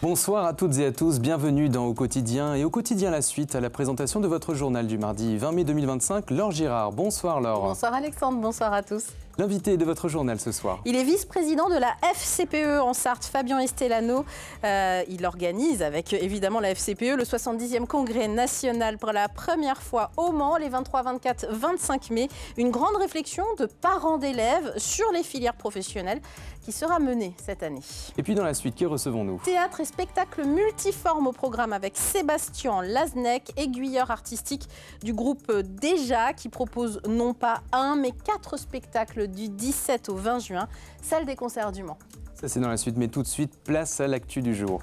Bonsoir à toutes et à tous, bienvenue dans Au Quotidien. Et au quotidien, la suite à la présentation de votre journal du mardi 20 mai 2025, Laure Girard. Bonsoir Laure. Bonsoir Alexandre, bonsoir à tous. L'invité de votre journal ce soir. Il est vice-président de la FCPE en Sarthe, Fabien Estelano. Il organise avec évidemment la FCPE le 70e congrès national pour la première fois au Mans, les 23, 24, 25 mai. Une grande réflexion de parents d'élèves sur les filières professionnelles qui sera menée cette année. Et puis dans la suite, qui recevons-nous? Théâtre et spectacle multiforme au programme avec Sébastien Laznec, aiguilleur artistique du groupe Déjà, qui propose non pas un mais 4 spectacles du 17 au 20 juin, salle des concerts du Mans. Ça c'est dans la suite, mais tout de suite, place à l'actu du jour.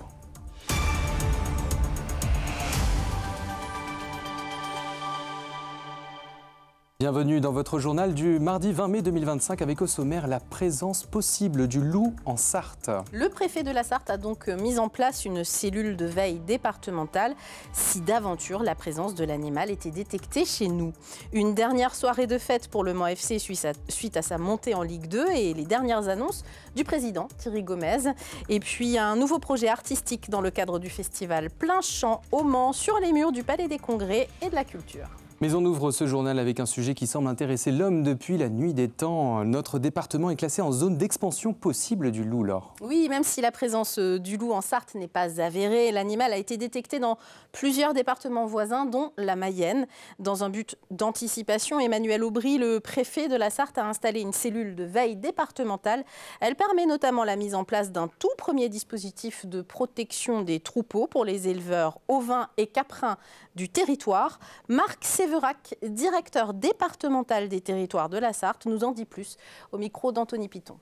Bienvenue dans votre journal du mardi 20 mai 2025 avec au sommaire la présence possible du loup en Sarthe. Le préfet de la Sarthe a donc mis en place une cellule de veille départementale si d'aventure la présence de l'animal était détectée chez nous. Une dernière soirée de fête pour le Mans FC suite à sa montée en Ligue 2 et les dernières annonces du président Thierry Gomez. Et puis un nouveau projet artistique dans le cadre du festival Plein Champ au Mans sur les murs du Palais des Congrès et de la Culture. Mais on ouvre ce journal avec un sujet qui semble intéresser l'homme depuis la nuit des temps. Notre département est classé en zone d'expansion possible du loup, Laure. Oui, même si la présence du loup en Sarthe n'est pas avérée, l'animal a été détecté dans plusieurs départements voisins, dont la Mayenne. Dans un but d'anticipation, Emmanuel Aubry, le préfet de la Sarthe, a installé une cellule de veille départementale. Elle permet notamment la mise en place d'un tout premier dispositif de protection des troupeaux pour les éleveurs ovins et caprins du territoire. Marc Séverac, directeur départemental des territoires de la Sarthe, nous en dit plus au micro d'Anthony Piton.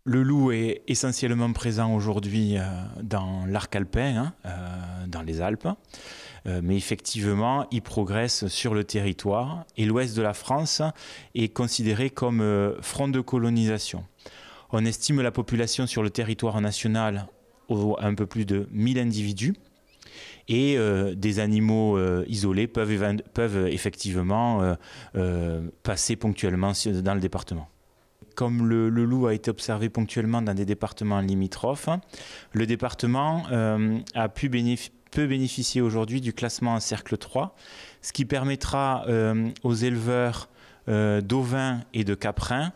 Le loup est essentiellement présent aujourd'hui dans l'arc alpin, dans les Alpes. Mais effectivement, il progresse sur le territoire et l'ouest de la France est considéré comme front de colonisation. On estime la population sur le territoire national à un peu plus de 1000 individus. Et des animaux isolés peuvent effectivement passer ponctuellement dans le département. Comme le loup a été observé ponctuellement dans des départements limitrophes, le département peut bénéficier aujourd'hui du classement en cercle 3, ce qui permettra aux éleveurs d'ovins et de caprins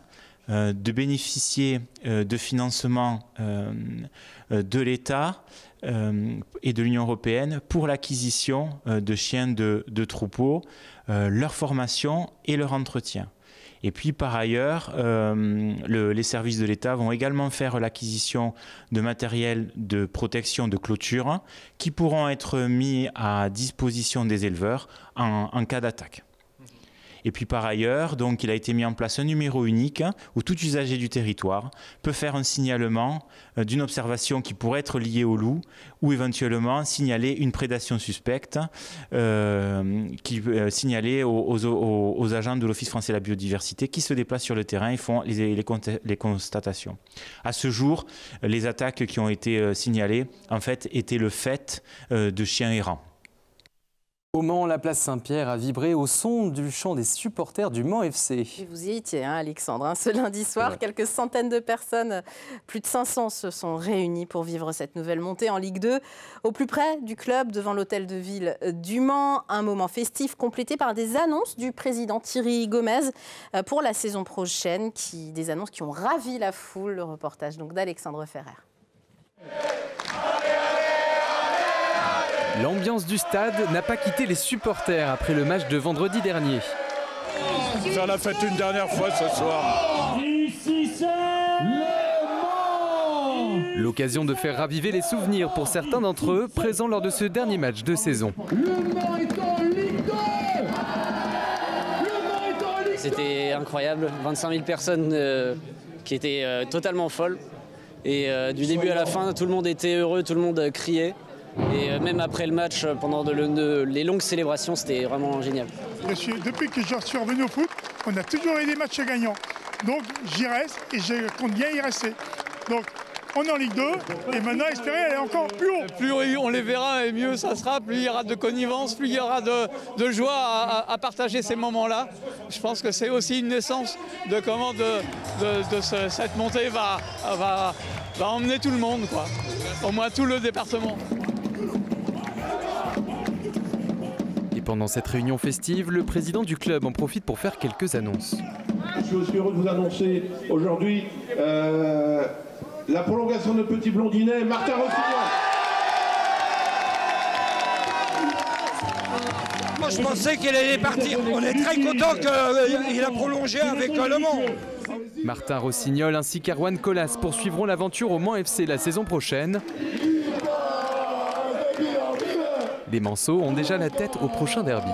de bénéficier de financement de l'État et de l'Union européenne pour l'acquisition de chiens de troupeaux, leur formation et leur entretien. Et puis par ailleurs, les services de l'État vont également faire l'acquisition de matériel de protection de clôture qui pourront être mis à disposition des éleveurs en cas d'attaque. Et puis par ailleurs, donc, il a été mis en place un numéro unique où tout usager du territoire peut faire un signalement d'une observation qui pourrait être liée au loup ou éventuellement signaler une prédation suspecte, signaler aux agents de l'Office français de la biodiversité qui se déplacent sur le terrain et font les constatations. À ce jour, les attaques qui ont été signalées en fait, étaient le fait de chiens errants. Au Mans, la place Saint-Pierre a vibré au son du chant des supporters du Mans FC. Et vous y étiez, Alexandre. Ce lundi soir, quelques centaines de personnes, plus de 500, se sont réunies pour vivre cette nouvelle montée en Ligue 2. Au plus près du club, devant l'hôtel de ville du Mans, un moment festif complété par des annonces du président Thierry Gomez pour la saison prochaine, des annonces qui ont ravi la foule. Le reportage donc d'Alexandre Ferrer. L'ambiance du stade n'a pas quitté les supporters après le match de vendredi dernier. Faire la fête une dernière fois ce soir. L'occasion de faire raviver les souvenirs pour certains d'entre eux présents lors de ce dernier match de saison. C'était incroyable, 25 000 personnes qui étaient totalement folles. Et du début à la fin, tout le monde était heureux, tout le monde criait. Et même après le match, pendant les longues célébrations, c'était vraiment génial. Depuis que je suis revenu au foot, on a toujours eu des matchs gagnants. Donc j'y reste et je compte bien y rester. Donc on est en Ligue 2 et maintenant espérer aller encore plus haut. Plus on les verra et mieux ça sera, plus il y aura de connivence, plus il y aura de joie à partager ces moments-là. Je pense que c'est aussi une naissance de comment cette montée va va emmener tout le monde, quoi. Au moins tout le département. Et pendant cette réunion festive, le président du club en profite pour faire quelques annonces. Je suis aussi heureux de vous annoncer aujourd'hui la prolongation de Petit Blondinet, Martin Rossignol. Moi je pensais qu'il allait partir. On est très content qu'il a prolongé avec Le Mans. Martin Rossignol ainsi qu'Erwan Colas poursuivront l'aventure au Mans FC la saison prochaine. Les Manceaux ont déjà la tête au prochain derby.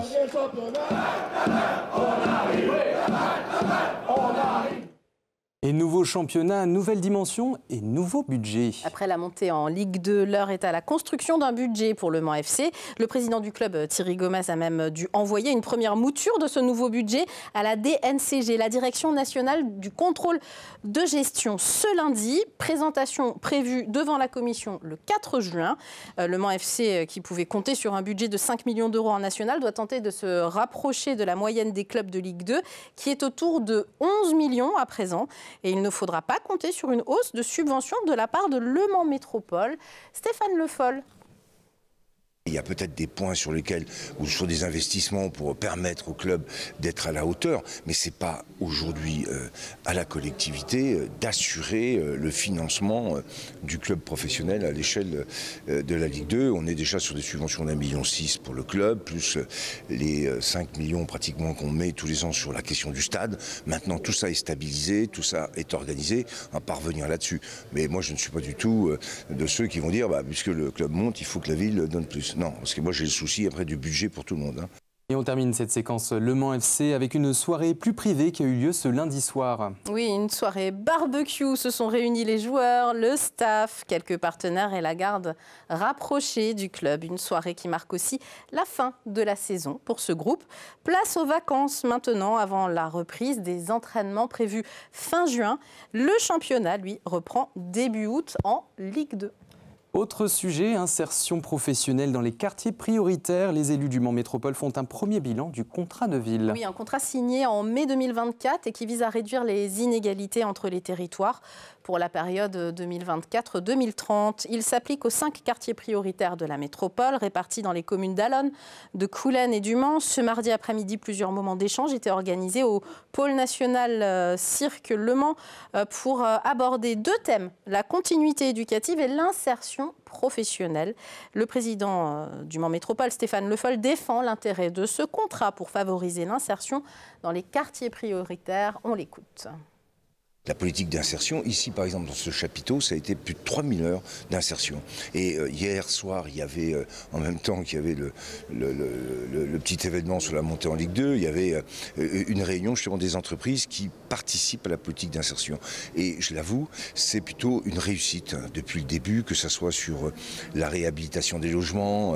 Et nouveau championnat, nouvelle dimension et nouveau budget. Après la montée en Ligue 2, l'heure est à la construction d'un budget pour le Mans FC. Le président du club, Thierry Gomez, a même dû envoyer une première mouture de ce nouveau budget à la DNCG, la Direction nationale du contrôle de gestion. Ce lundi, présentation prévue devant la commission le 4 juin. Le Mans FC, qui pouvait compter sur un budget de 5 millions d'euros en national, doit tenter de se rapprocher de la moyenne des clubs de Ligue 2, qui est autour de 11 millions à présent. Et il ne faudra pas compter sur une hausse de subventions de la part de Le Mans Métropole. Stéphane Le Foll. Il y a peut-être des points sur lesquels, ou sur des investissements pour permettre au club d'être à la hauteur, mais ce n'est pas aujourd'hui à la collectivité d'assurer le financement du club professionnel à l'échelle de la Ligue 2. On est déjà sur des subventions d'1,6 million pour le club, plus les 5 millions pratiquement qu'on met tous les ans sur la question du stade. Maintenant, tout ça est stabilisé, tout ça est organisé, on va pas revenir là-dessus. Mais moi, je ne suis pas du tout de ceux qui vont dire, puisque le club monte, il faut que la ville donne plus. Non, parce que moi j'ai le souci après du budget pour tout le monde. Et on termine cette séquence Le Mans FC avec une soirée plus privée qui a eu lieu ce lundi soir. Oui, une soirée barbecue. Se sont réunis les joueurs, le staff, quelques partenaires et la garde rapprochée du club. Une soirée qui marque aussi la fin de la saison pour ce groupe. Place aux vacances maintenant, avant la reprise des entraînements prévus fin juin. Le championnat, lui, reprend début août en Ligue 2. Autre sujet, insertion professionnelle dans les quartiers prioritaires. Les élus du Mans Métropole font un premier bilan du contrat de ville. Oui, un contrat signé en mai 2024 et qui vise à réduire les inégalités entre les territoires pour la période 2024-2030. Il s'applique aux 5 quartiers prioritaires de la métropole, répartis dans les communes d'Allonne, de Coulennes et du Mans. Ce mardi après-midi, plusieurs moments d'échange étaient organisés au pôle national Cirque Le Mans pour aborder 2 thèmes, la continuité éducative et l'insertion professionnelle. Le président du Mans Métropole, Stéphane Le Foll, défend l'intérêt de ce contrat pour favoriser l'insertion dans les quartiers prioritaires. On l'écoute. La politique d'insertion, ici par exemple dans ce chapiteau, ça a été plus de 3000 heures d'insertion. Et hier soir, il y avait, en même temps qu'il y avait le petit événement sur la montée en Ligue 2, il y avait une réunion justement des entreprises qui participent à la politique d'insertion. Et je l'avoue, c'est plutôt une réussite depuis le début, que ce soit sur la réhabilitation des logements,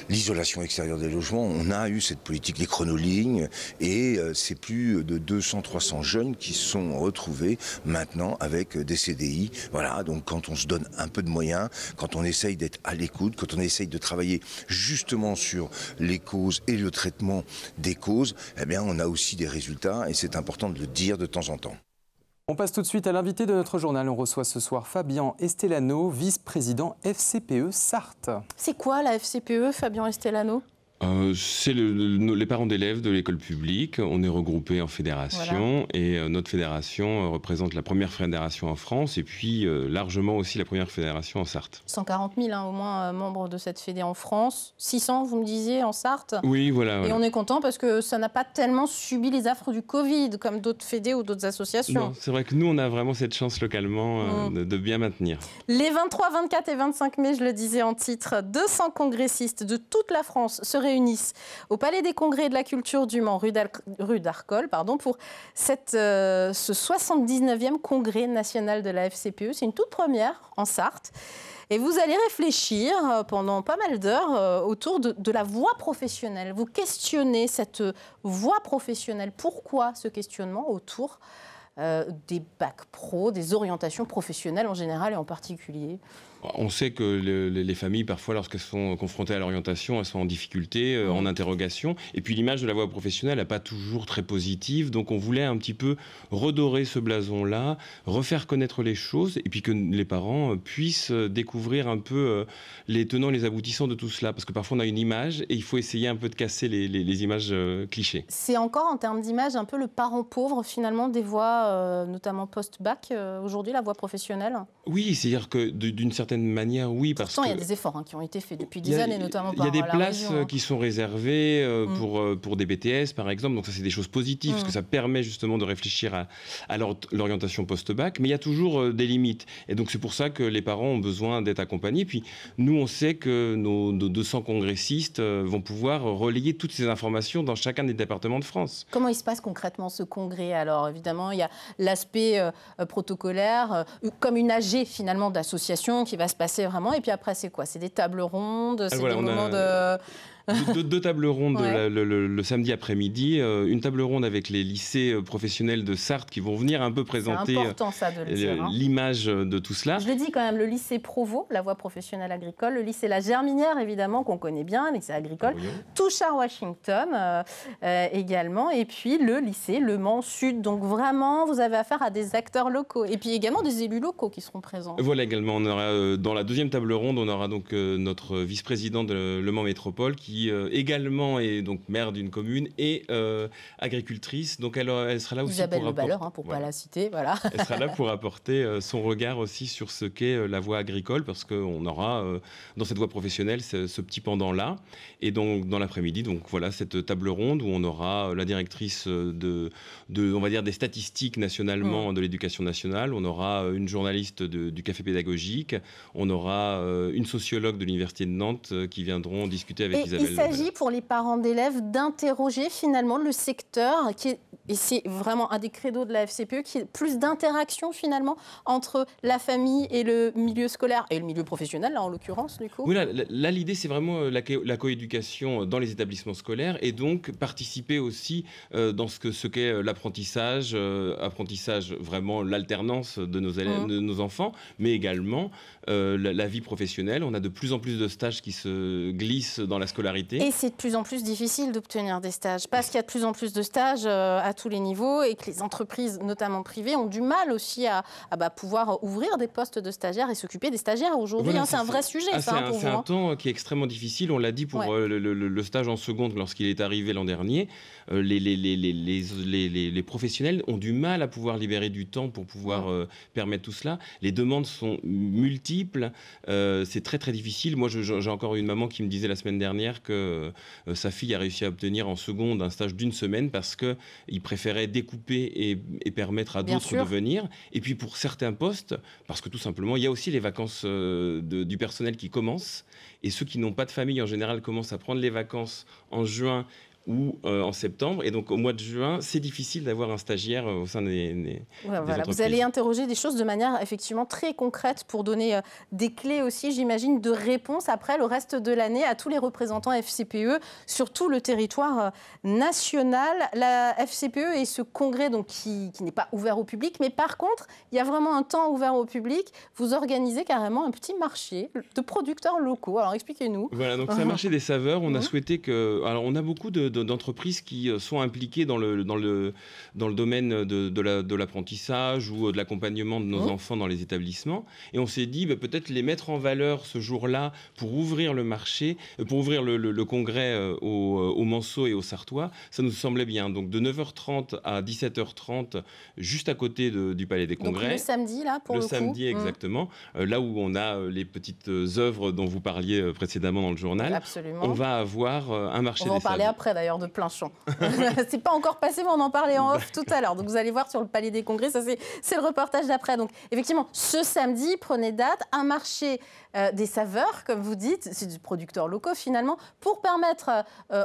l'isolation extérieure des logements. On a eu cette politique, les chronolignes, et c'est plus de 200-300 jeunes qui se sont retrouvés maintenant avec des CDI. Voilà, donc quand on se donne un peu de moyens, quand on essaye d'être à l'écoute, quand on essaye de travailler justement sur les causes et le traitement des causes, eh bien on a aussi des résultats et c'est important de le dire de temps en temps. On passe tout de suite à l'invité de notre journal. On reçoit ce soir Fabien Estelano, vice-président FCPE Sarthe. C'est quoi la FCPE, Fabien Estelano ? C'est les parents d'élèves de l'école publique. On est regroupés en fédération, voilà. Et notre fédération représente la première fédération en France et puis largement aussi la première fédération en Sarthe. 140 000 au moins membres de cette fédé en France, 600 vous me disiez en Sarthe. Oui, voilà. Et on est content parce que ça n'a pas tellement subi les affres du Covid comme d'autres fédés ou d'autres associations. Non, c'est vrai que nous on a vraiment cette chance localement de bien maintenir. Les 23, 24 et 25 mai, je le disais en titre, 200 congressistes de toute la France se réunissent au Palais des Congrès et de la Culture du Mans, rue d'Arcole, pour ce 79e congrès national de la FCPE. C'est une toute première en Sarthe. Et vous allez réfléchir pendant pas mal d'heures autour de la voie professionnelle. Vous questionnez cette voie professionnelle. Pourquoi ce questionnement autour des bacs pro, des orientations professionnelles en général et en particulier ? On sait que les familles, parfois, lorsqu'elles sont confrontées à l'orientation, elles sont en difficulté, en interrogation. Et puis l'image de la voie professionnelle n'est pas toujours très positive. Donc on voulait un petit peu redorer ce blason-là, refaire connaître les choses, et puis que les parents puissent découvrir un peu les tenants et les aboutissants de tout cela. Parce que parfois on a une image et il faut essayer un peu de casser les images clichés. C'est encore, en termes d'image, un peu le parent pauvre, finalement, des voies, notamment post-bac, aujourd'hui, la voie professionnelle? Oui, c'est-à-dire que d'une certaine manière, oui. Pourtant, il y a des efforts qui ont été faits depuis des années, notamment par la région. Il y a des région, places qui sont réservées pour des BTS, par exemple. Donc ça, c'est des choses positives, parce que ça permet justement de réfléchir à l'orientation post-bac. Mais il y a toujours des limites. Et donc c'est pour ça que les parents ont besoin d'être accompagnés. Puis nous, on sait que nos 200 congressistes vont pouvoir relayer toutes ces informations dans chacun des départements de France. Comment il se passe concrètement ce congrès? Alors évidemment, il y a l'aspect protocolaire, comme une AG finalement d'association qui va se passer vraiment. Et puis après, c'est quoi? C'est des tables rondes, c'est des moments de... Deux tables rondes le samedi après-midi, une table ronde avec les lycées professionnels de Sarthe qui vont venir un peu présenter l'image de tout cela. Je le dis quand même, le lycée Provo, la voie professionnelle agricole, le lycée La Germinière évidemment qu'on connaît bien, le lycée agricole, Touchard-Washington également, et puis le lycée Le Mans Sud. Donc vraiment, vous avez affaire à des acteurs locaux et puis également des élus locaux qui seront présents. Voilà, également, on aura, dans la deuxième table ronde, on aura donc notre vice-président de Le Mans Métropole qui également est donc maire d'une commune et agricultrice. Donc elle sera là aussi Isabelle Le Balleur, pour ne pas la citer. Voilà. Elle sera là pour apporter son regard aussi sur ce qu'est la voie agricole, parce qu'on aura dans cette voie professionnelle ce petit pendant-là. Et donc dans l'après-midi, donc voilà cette table ronde où on aura la directrice on va dire des statistiques nationalement de l'éducation nationale, on aura une journaliste du Café Pédagogique, on aura une sociologue de l'Université de Nantes qui viendront discuter avec Isabelle. Il s'agit pour les parents d'élèves d'interroger finalement le secteur, et c'est vraiment un des credos de la FCPE, qui est plus d'interaction finalement entre la famille et le milieu scolaire, et le milieu professionnel là en l'occurrence du coup. Oui, là l'idée c'est vraiment la coéducation dans les établissements scolaires, et donc participer aussi dans ce qu'est l'apprentissage, vraiment l'alternance de nos élèves, de nos enfants, mais également la vie professionnelle. On a de plus en plus de stages qui se glissent dans la scolarité. Et c'est de plus en plus difficile d'obtenir des stages, parce qu'il y a de plus en plus de stages à tous les niveaux, et que les entreprises, notamment privées, ont du mal aussi à pouvoir ouvrir des postes de stagiaires et s'occuper des stagiaires aujourd'hui. Voilà, c'est un vrai sujet. C'est un temps qui est extrêmement difficile. On l'a dit pour le stage en seconde lorsqu'il est arrivé l'an dernier. Les professionnels ont du mal à pouvoir libérer du temps pour pouvoir permettre tout cela. Les demandes sont multiples. C'est très très difficile. Moi, j'ai encore une maman qui me disait la semaine dernière que sa fille a réussi à obtenir en seconde un stage d'1 semaine parce qu'il préférait découper et permettre à d'autres de venir. Et puis pour certains postes, parce que tout simplement, il y a aussi les vacances du personnel qui commencent. Et ceux qui n'ont pas de famille, en général, commencent à prendre les vacances en juin ou en septembre. Et donc, au mois de juin, c'est difficile d'avoir un stagiaire au sein des entreprises. Vous allez interroger des choses de manière effectivement très concrète pour donner des clés aussi, j'imagine, de réponse après le reste de l'année à tous les représentants FCPE sur tout le territoire national. La FCPE est ce congrès donc, qui n'est pas ouvert au public, mais par contre, il y a vraiment un temps ouvert au public. Vous organisez carrément un petit marché de producteurs locaux. Alors, expliquez-nous. Voilà, donc c'est un marché des saveurs. On a souhaité que... Alors, on a beaucoup d'entreprises qui sont impliquées dans le domaine de l'apprentissage ou de l'accompagnement de nos enfants dans les établissements. Et on s'est dit peut-être les mettre en valeur ce jour-là pour ouvrir le marché, pour ouvrir le congrès aux Manceaux et aux Sartois. Ça nous semblait bien. Donc de 9h30 à 17h30, juste à côté du Palais des Congrès. Donc le samedi, là, pour le coup. Le samedi, exactement. Là où on a les petites œuvres dont vous parliez précédemment dans le journal. Absolument. On va avoir un marché des saveurs. On va en parler après, d'ailleurs, de plein champ. C'est pas encore passé, mais on en parlait en off tout à l'heure. Donc vous allez voir sur le Palais des Congrès, ça c'est le reportage d'après. Donc effectivement, ce samedi, prenez date, un marché des saveurs, comme vous dites, c'est du producteur locaux finalement, pour permettre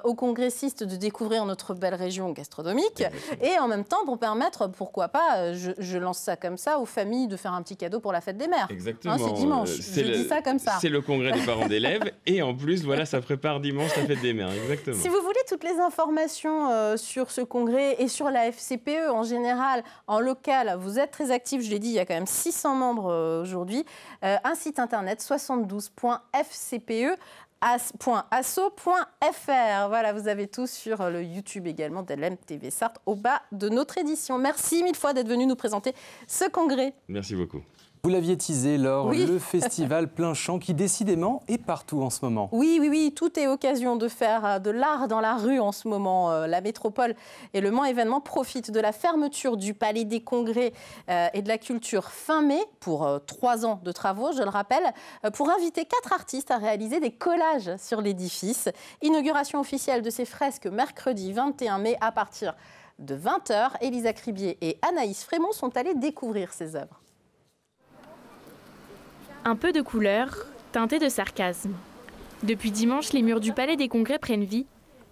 aux congressistes de découvrir notre belle région gastronomique et en même temps pour permettre, pourquoi pas, je lance ça comme ça, aux familles de faire un petit cadeau pour la fête des mères. Exactement. C'est dimanche, je dis ça comme ça. C'est le congrès des parents d'élèves et en plus, voilà, ça prépare dimanche la fête des mères. Exactement. Si vous voulez toute toutes les informations sur ce congrès et sur la FCPE en général, en local, vous êtes très actifs, je l'ai dit, il y a quand même 600 membres aujourd'hui. Un site internet 72.fcpe.asso.fr. Voilà, vous avez tout sur le YouTube également d'LMTV Sarthe au bas de notre édition. Merci mille fois d'être venu nous présenter ce congrès. Merci beaucoup. Vous l'aviez teasé, Laure, le festival Plein Champ qui décidément est partout en ce moment. Oui, tout est occasion de faire de l'art dans la rue en ce moment. La métropole et le Mans Événement profitent de la fermeture du Palais des Congrès et de la Culture fin mai pour 3 ans de travaux, je le rappelle, pour inviter 4 artistes à réaliser des collages sur l'édifice. Inauguration officielle de ces fresques mercredi 21 mai à partir de 20h. Elisa Cribier et Anaïs Frémont sont allées découvrir ces œuvres. Un peu de couleur, teinté de sarcasme. Depuis dimanche, les murs du Palais des Congrès prennent vie.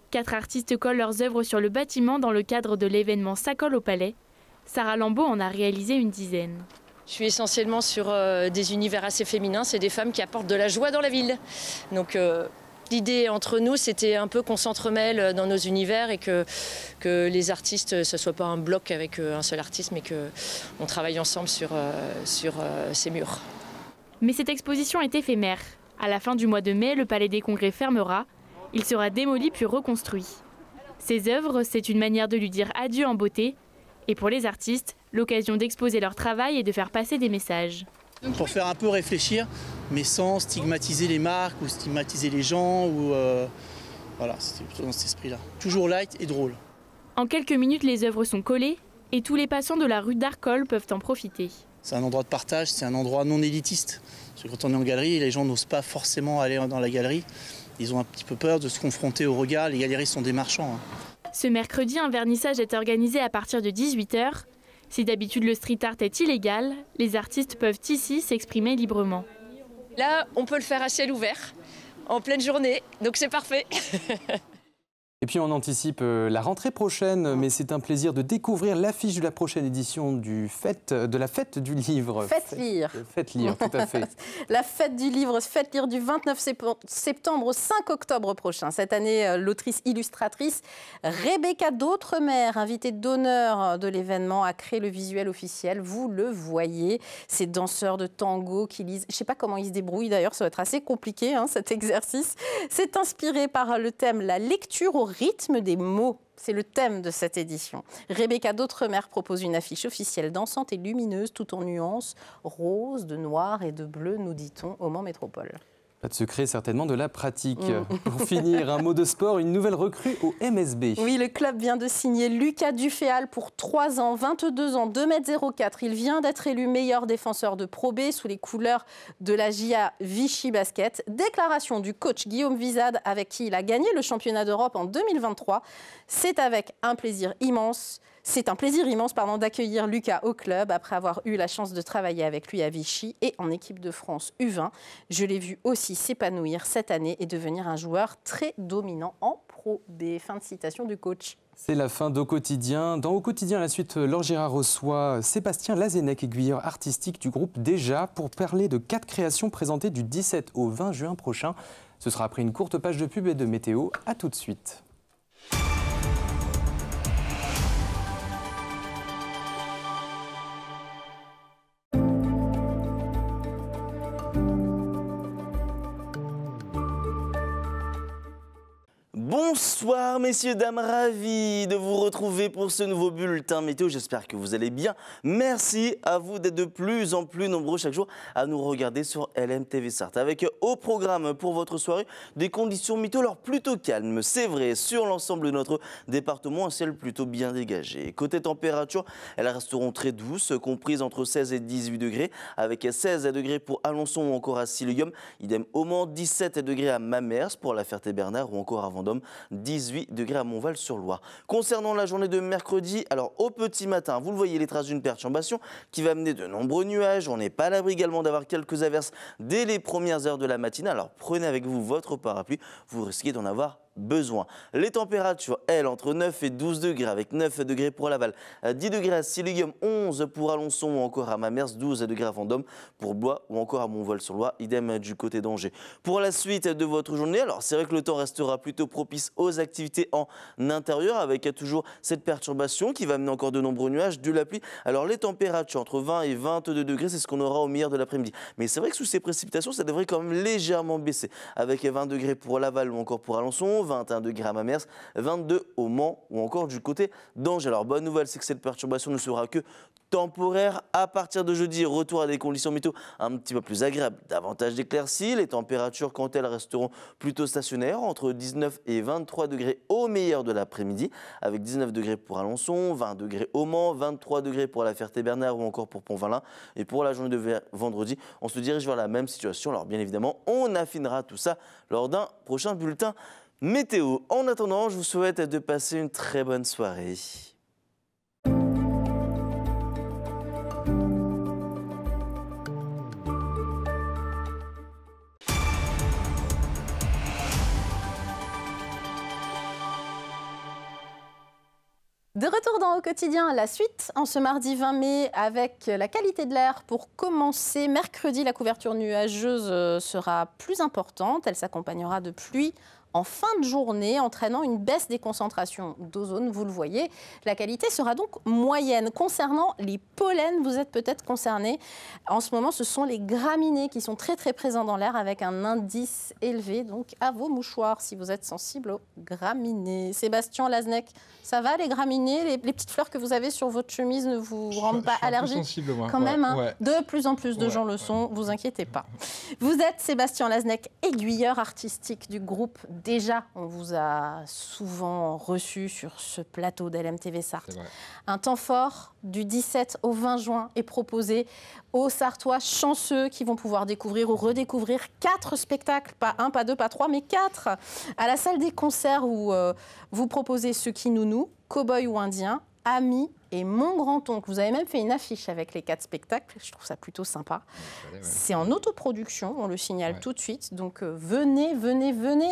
4 artistes collent leurs œuvres sur le bâtiment dans le cadre de l'événement Ça colle au Palais. Sarah Lambeau en a réalisé une dizaine. Je suis essentiellement sur des univers assez féminins. C'est des femmes qui apportent de la joie dans la ville. Donc l'idée entre nous, c'était un peu qu'on s'entremêle dans nos univers et que les artistes, ce ne soit pas un bloc avec un seul artiste, mais qu'on travaille ensemble sur ces murs. Mais cette exposition est éphémère. À la fin du mois de mai, le Palais des Congrès fermera. Il sera démoli puis reconstruit. Ces œuvres, c'est une manière de lui dire adieu en beauté. Et pour les artistes, l'occasion d'exposer leur travail et de faire passer des messages. Pour faire un peu réfléchir, mais sans stigmatiser les marques ou stigmatiser les gens. Voilà, c'était plutôt dans cet esprit-là. Toujours light et drôle. En quelques minutes, les œuvres sont collées et tous les passants de la rue d'Arcole peuvent en profiter. C'est un endroit de partage, c'est un endroit non élitiste. Parce que quand on est en galerie, les gens n'osent pas forcément aller dans la galerie. Ils ont un petit peu peur de se confronter au regard. Les galeristes sont des marchands. Ce mercredi, un vernissage est organisé à partir de 18h. Si d'habitude le street art est illégal, les artistes peuvent ici s'exprimer librement. Là, on peut le faire à ciel ouvert, en pleine journée, donc c'est parfait. Et puis on anticipe la rentrée prochaine, mais c'est un plaisir de découvrir l'affiche de la prochaine édition de la Fête du Livre. Fête lire. Fête lire, tout à fait. La Fête du Livre, Fête lire du 29 septembre au 5 octobre prochain. Cette année, l'autrice illustratrice Rebecca D'Outremer, invitée d'honneur de l'événement, a créé le visuel officiel. Vous le voyez, ces danseurs de tango qui lisent. Je ne sais pas comment ils se débrouillent d'ailleurs, ça va être assez compliqué cet exercice. C'est inspiré par le thème la lecture au rythme des mots. C'est le thème de cette édition. Rebecca D'Outremer propose une affiche officielle dansante et lumineuse, tout en nuances rose, de noir et de bleu, nous dit-on, au Mans Métropole. Pas de secret, certainement de la pratique. Pour finir, un mot de sport, une nouvelle recrue au MSB. Oui, le club vient de signer Lucas Duféal pour 3 ans, 22 ans, 2,04 m. Il vient d'être élu meilleur défenseur de Pro B sous les couleurs de la JA Vichy Basket. Déclaration du coach Guillaume Vizade avec qui il a gagné le championnat d'Europe en 2023. C'est un plaisir immense d'accueillir Lucas au club après avoir eu la chance de travailler avec lui à Vichy et en équipe de France U20. Je l'ai vu aussi s'épanouir cette année et devenir un joueur très dominant en Pro B. Fin de citation du coach. C'est la fin d'Au Quotidien. Dans Au Quotidien, la suite, Laure Girard reçoit Sébastien Lazenec, aiguilleur artistique du groupe Déjà, pour parler de 4 créations présentées du 17 au 20 juin prochain. Ce sera après une courte page de pub et de météo. À tout de suite. Bonsoir messieurs, dames, ravi de vous retrouver pour ce nouveau bulletin météo. J'espère que vous allez bien. Merci à vous d'être de plus en plus nombreux chaque jour à nous regarder sur LMTV Sarthe. Avec au programme pour votre soirée des conditions météo alors plutôt calmes. C'est vrai, sur l'ensemble de notre département, un ciel plutôt bien dégagé. Côté température, elles resteront très douces, comprises entre 16 et 18 degrés, avec 16 degrés pour Alençon ou encore à Silium. Idem au Mans, 17 degrés à Mamers pour la Ferté-Bernard ou encore à Vendôme. 18 degrés à Montval-sur-Loire. Concernant la journée de mercredi, alors au petit matin, vous le voyez, les traces d'une perturbation qui va amener de nombreux nuages. On n'est pas à l'abri également d'avoir quelques averses dès les premières heures de la matinée. Alors prenez avec vous votre parapluie, vous risquez d'en avoir besoin. Les températures, elles, entre 9 et 12 degrés, avec 9 degrés pour Laval, 10 degrés à Siliguem, 11 pour Alençon ou encore à Mamers, 12 degrés à Vendôme, pour Blois ou encore à Montval-sur-Loire, idem du côté d'Angers. Pour la suite de votre journée, alors c'est vrai que le temps restera plutôt propice aux activités en intérieur, avec toujours cette perturbation qui va amener encore de nombreux nuages, de la pluie. Alors les températures entre 20 et 22 degrés, c'est ce qu'on aura au milieu de l'après-midi. Mais c'est vrai que sous ces précipitations, ça devrait quand même légèrement baisser, avec 20 degrés pour Laval ou encore pour Alençon, 21 degrés à Mamers, 22 au Mans ou encore du côté d'Angers. Alors bonne nouvelle, c'est que cette perturbation ne sera que temporaire. À partir de jeudi, retour à des conditions météo un petit peu plus agréables, davantage d'éclaircies. Les températures, quant à elles, resteront plutôt stationnaires, entre 19 et 23 degrés au meilleur de l'après-midi, avec 19 degrés pour Alençon, 20 degrés au Mans, 23 degrés pour la Ferté-Bernard ou encore pour Pont-Valin. Et pour la journée de vendredi, on se dirige vers la même situation. Alors bien évidemment, on affinera tout ça lors d'un prochain bulletin météo. En attendant, je vous souhaite de passer une très bonne soirée. De retour dans Au Quotidien, la suite en ce mardi 20 mai avec la qualité de l'air. Pour commencer, mercredi, la couverture nuageuse sera plus importante. Elle s'accompagnera de pluie en fin de journée, entraînant une baisse des concentrations d'ozone, vous le voyez. La qualité sera donc moyenne. Concernant les pollens, vous êtes peut-être concernés. En ce moment, ce sont les graminées qui sont très présents dans l'air avec un indice élevé. Donc à vos mouchoirs si vous êtes sensible aux graminées. Sébastien Lazenec, ça va les graminées, les petites fleurs que vous avez sur votre chemise ne vous rendent pas allergique? Sensible, moi. Quand même, hein, de plus en plus de gens le sont, vous inquiétez pas. Vous êtes Sébastien Lazenec, aiguilleur artistique du groupe Déjà. On vous a souvent reçu sur ce plateau d'LMTV Sarthe. Un temps fort du 17 au 20 juin est proposé aux Sartois chanceux qui vont pouvoir découvrir ou redécouvrir 4 spectacles, pas 1, pas 2, pas 3, mais 4, à la salle des concerts où vous proposez Ce qui nous noue, Cowboy ou Indien, Ami et Mon grand-oncle. Vous avez même fait une affiche avec les 4 spectacles, je trouve ça plutôt sympa. C'est en autoproduction, on le signale tout de suite, donc venez,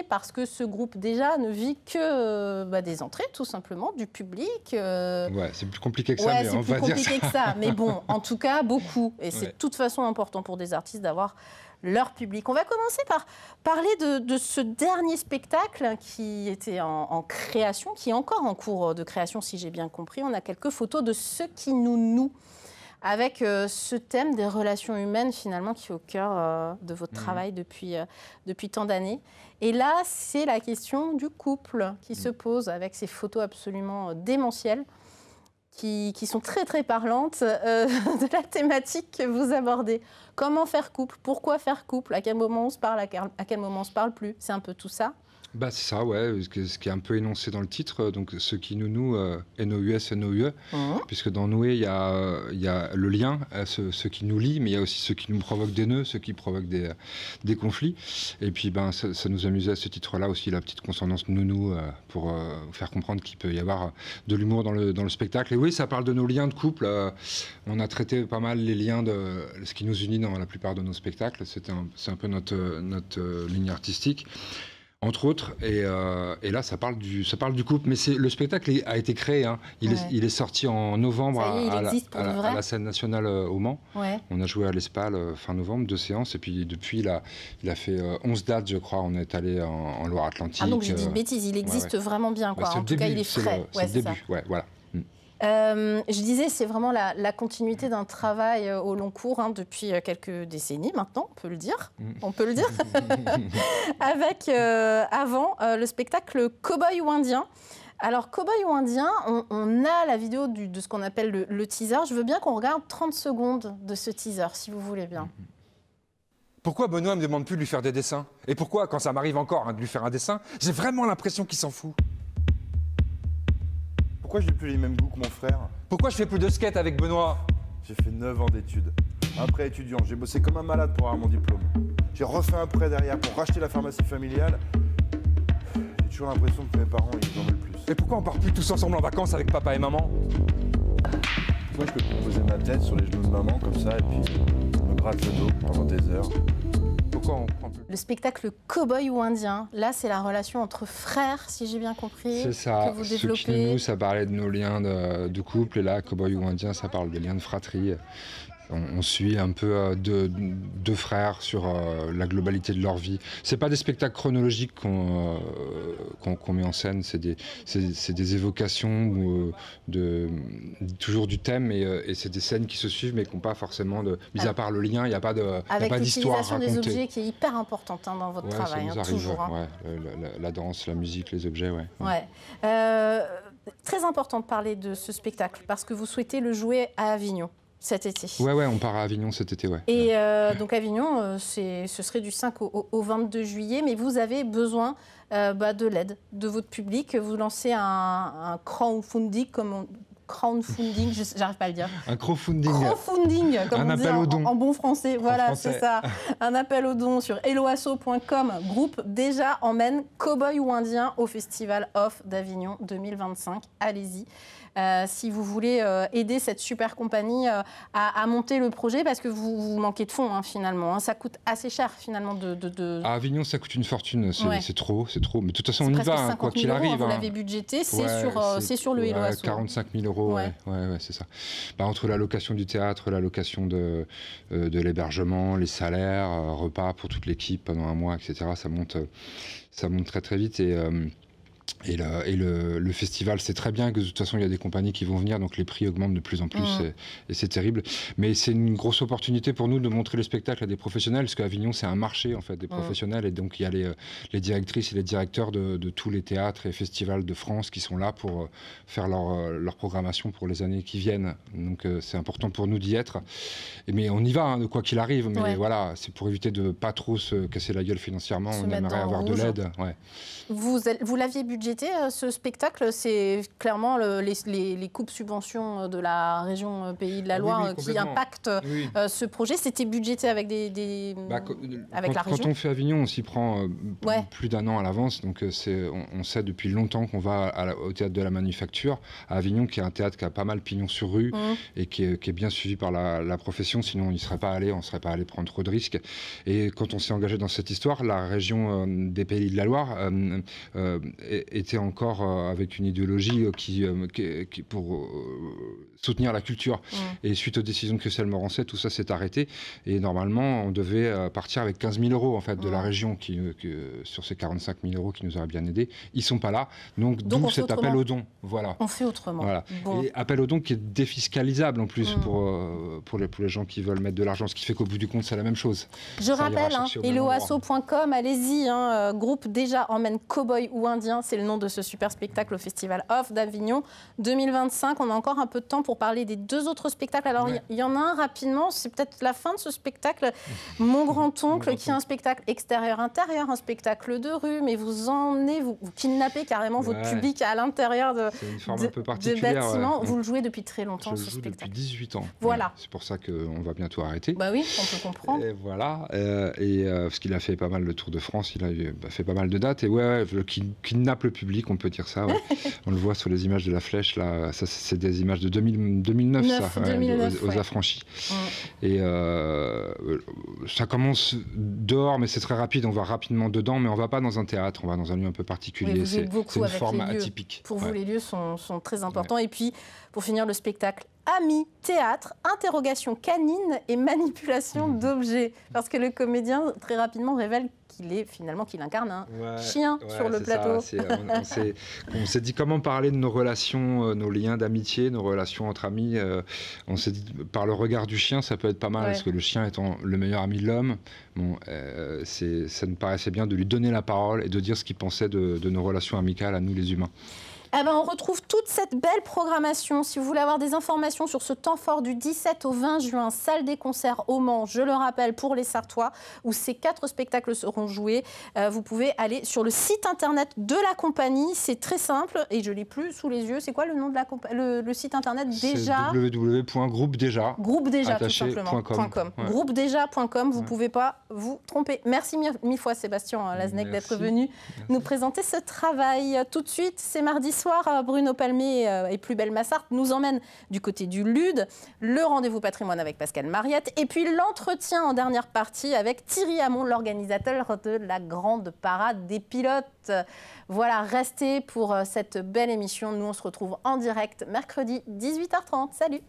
parce que ce groupe Déjà ne vit que des entrées, tout simplement, du public. C'est plus compliqué que ça, mais on va dire ça. C'est plus compliqué que ça, mais bon, en tout cas, beaucoup. Et c'est de toute façon important pour des artistes d'avoir leur public. On va commencer par parler de ce dernier spectacle qui était en création, qui est encore en cours de création, si j'ai bien compris. On a quelques photos de Ce qui nous noue, avec ce thème des relations humaines, finalement, qui est au cœur de votre travail depuis tant d'années. Et là, c'est la question du couple qui se pose, avec ces photos absolument démentielles, qui sont très parlantes de la thématique que vous abordez. Comment faire couple? Pourquoi faire couple? À quel moment on se parle? À quel moment on ne se parle plus? C'est un peu tout ça. C'est ça, ce qui est un peu énoncé dans le titre, donc Ce qui nous noue, N-O-U-S, N-O-U-E, puisque dans nouer, il y a le lien, ce qui nous lie, mais il y a aussi ce qui nous provoque des nœuds, ce qui provoque des conflits. Et puis ça nous amusait à ce titre-là aussi, la petite consonance nounou, pour faire comprendre qu'il peut y avoir de l'humour dans le spectacle. Et oui, ça parle de nos liens de couple. On a traité pas mal les liens de ce qui nous unit dans la plupart de nos spectacles. C'est un peu notre ligne artistique. Entre autres, et là ça parle du couple, mais le spectacle a été créé, hein. Il est sorti en novembre à la scène nationale au Mans. On a joué à l'Espal fin novembre, 2 séances, et puis depuis il a fait 11 dates, je crois. On est allé en Loire-Atlantique. Ah donc j'ai dit une bêtise, il existe vraiment bien, quoi. En tout cas il est frais. C'est le début, voilà. Je disais, c'est vraiment la continuité d'un travail au long cours, hein, depuis quelques décennies maintenant, on peut le dire. Avec avant le spectacle Cowboy ou Indien. Alors, Cowboy ou Indien, on a la vidéo de ce qu'on appelle le teaser. Je veux bien qu'on regarde 30 secondes de ce teaser, si vous voulez bien. Pourquoi Benoît me demande plus de lui faire des dessins? Et pourquoi, quand ça m'arrive encore de lui faire un dessin, j'ai vraiment l'impression qu'il s'en fout? Pourquoi je n'ai plus les mêmes goûts que mon frère? Pourquoi je fais plus de skate avec Benoît? J'ai fait 9 ans d'études. Un prêt étudiant. J'ai bossé comme un malade pour avoir mon diplôme. J'ai refait un prêt derrière pour racheter la pharmacie familiale. J'ai toujours l'impression que mes parents, ils en veulent plus. Et pourquoi on part plus tous ensemble en vacances avec papa et maman? Moi, je peux poser ma tête sur les genoux de maman comme ça et puis me gratte le dos pendant des heures. pourquoi on prend plus. Le spectacle Cowboy ou Indien, là c'est la relation entre frères, si j'ai bien compris. C'est ça. Que vous développez. Ce qui nous, ça parlait de nos liens de couple, et là, Cowboy ou Indien, ça parle des liens de fratrie. On suit un peu deux frères sur la globalité de leur vie. C'est pas des spectacles chronologiques qu'on met en scène, c'est des évocations toujours du thème, et c'est des scènes qui se suivent mais qui n'ont pas forcément de... Mis à part le lien, il n'y a pas d'histoire à raconter. Avec l'utilisation des objets qui est hyper importante dans votre travail, ça nous arrive, toujours. La danse, la musique, les objets, très important de parler de ce spectacle parce que vous souhaitez le jouer à Avignon cet été. Ouais, on part à Avignon cet été, Et donc Avignon, ce serait du 5 au 22 juillet, mais vous avez besoin de l'aide de votre public. Vous lancez un crowdfunding, crowdfunding, j'arrive pas à le dire. Un crowdfunding. Crowdfunding, comme on dit en bon français. Voilà, c'est ça. Un appel aux dons sur helloasso.com. Groupe Déjà emmène Cowboy ou Indien au Festival Off d'Avignon 2025. Allez-y. Si vous voulez aider cette super compagnie à monter le projet, parce que vous manquez de fonds finalement. Ça coûte assez cher finalement À Avignon, ça coûte une fortune, c'est trop. Mais de toute façon, on y va, quoi qu'il arrive. Vous l'avez budgété, c'est sur le Hello Asso. 45 000 euros, c'est ça. Entre la location du théâtre, la location de l'hébergement, les salaires, repas pour toute l'équipe pendant un mois, etc., ça monte très très vite. Et le festival, c'est très bien que de toute façon il y a des compagnies qui vont venir, donc les prix augmentent de plus en plus et c'est terrible. Mais c'est une grosse opportunité pour nous de montrer le spectacle à des professionnels, parce qu'Avignon c'est un marché en fait des professionnels, et donc il y a les directrices et les directeurs de tous les théâtres et festivals de France qui sont là pour faire leur programmation pour les années qui viennent. Donc c'est important pour nous d'y être. Mais on y va, de quoi qu'il arrive. Mais voilà, c'est pour éviter de pas trop se casser la gueule financièrement. On aimerait avoir de l'aide. Vous l'aviez budgété ce spectacle, c'est clairement les coupes subventions de la région Pays de la Loire qui impactent ce projet. C'était budgété avec avec la région. Quand on fait Avignon, on s'y prend plus d'un an à l'avance. Donc on sait depuis longtemps qu'on va au théâtre de la Manufacture à Avignon, qui est un théâtre qui a pas mal pignon sur rue et qui est bien suivi par la profession. Sinon, on ne serait pas allé prendre trop de risques. Et quand on s'est engagé dans cette histoire, la région des Pays de la Loire était encore avec une idéologie qui pour soutenir la culture. Et suite aux décisions de Christelle Morancet, tout ça s'est arrêté. Et normalement, on devait partir avec 15 000 euros en fait, de la région sur ces 45 000 euros qui nous auraient bien aidés. Ils ne sont pas là. Donc d'où cet appel aux dons. Voilà. On fait autrement. Voilà. Bon. Et appel aux dons qui est défiscalisable en plus pour les gens qui veulent mettre de l'argent. Ce qui fait qu'au bout du compte, c'est la même chose. Je rappelle, helloasso.com, allez-y. Groupe Déjà emmène Cowboy ou Indien. C'est le nom de ce super spectacle au Festival Off d'Avignon 2025. On a encore un peu de temps pour parler des deux autres spectacles. Alors, il y en a un rapidement, c'est peut-être la fin de ce spectacle. Mon grand-oncle, qui est un spectacle extérieur-intérieur, un spectacle de rue, mais vous emmenez, vous kidnappez carrément votre public à l'intérieur de bâtiments. Vous le jouez depuis très longtemps, ce spectacle. Depuis 18 ans. Voilà. C'est pour ça qu'on va bientôt arrêter. Bah oui, on peut comprendre. Et voilà. Parce qu'il a fait pas mal le Tour de France, il a fait pas mal de dates. Et il kidnappe le public, on peut dire ça. On le voit sur les images de la flèche, là. Ça, c'est des images de 2009, aux affranchis. Et ça commence dehors, mais c'est très rapide. On va rapidement dedans, mais on va pas dans un théâtre, on va dans un lieu un peu particulier. C'est une forme atypique. Pour vous, les lieux sont très importants. Et puis, pour finir le spectacle, Amis, théâtre, interrogation canine et manipulation d'objets. Parce que le comédien, très rapidement, révèle qu'il incarne un chien sur le plateau. On s'est dit comment parler de nos relations, nos liens d'amitié, nos relations entre amis. On s'est dit, par le regard du chien, ça peut être pas mal, parce que le chien étant le meilleur ami de l'homme, ça nous paraissait bien de lui donner la parole et de dire ce qu'il pensait de nos relations amicales à nous les humains. On retrouve toute cette belle programmation. Si vous voulez avoir des informations sur ce temps fort du 17 au 20 juin, salle des concerts au Mans, je le rappelle, pour les Sartois, où ces 4 spectacles seront joués, vous pouvez aller sur le site internet de la compagnie. C'est très simple et je ne l'ai plus sous les yeux. C'est quoi le nom de le site internet déjà? www.groupedeja. Groupedeja, tout simplement. Groupedeja.com, vous ne pouvez pas vous tromper. Merci mille fois, Sébastien Lazenec, d'être venu nous présenter ce travail. Tout de suite, c'est mardi soir, Bruno Palmier et Plus belle ma Sarthe nous emmène du côté du Lude, le rendez-vous patrimoine avec Pascal Mariette, et puis l'entretien en dernière partie avec Thierry Hamon, l'organisateur de la grande parade des pilotes. Voilà, restez pour cette belle émission. Nous, on se retrouve en direct mercredi 18h30. Salut!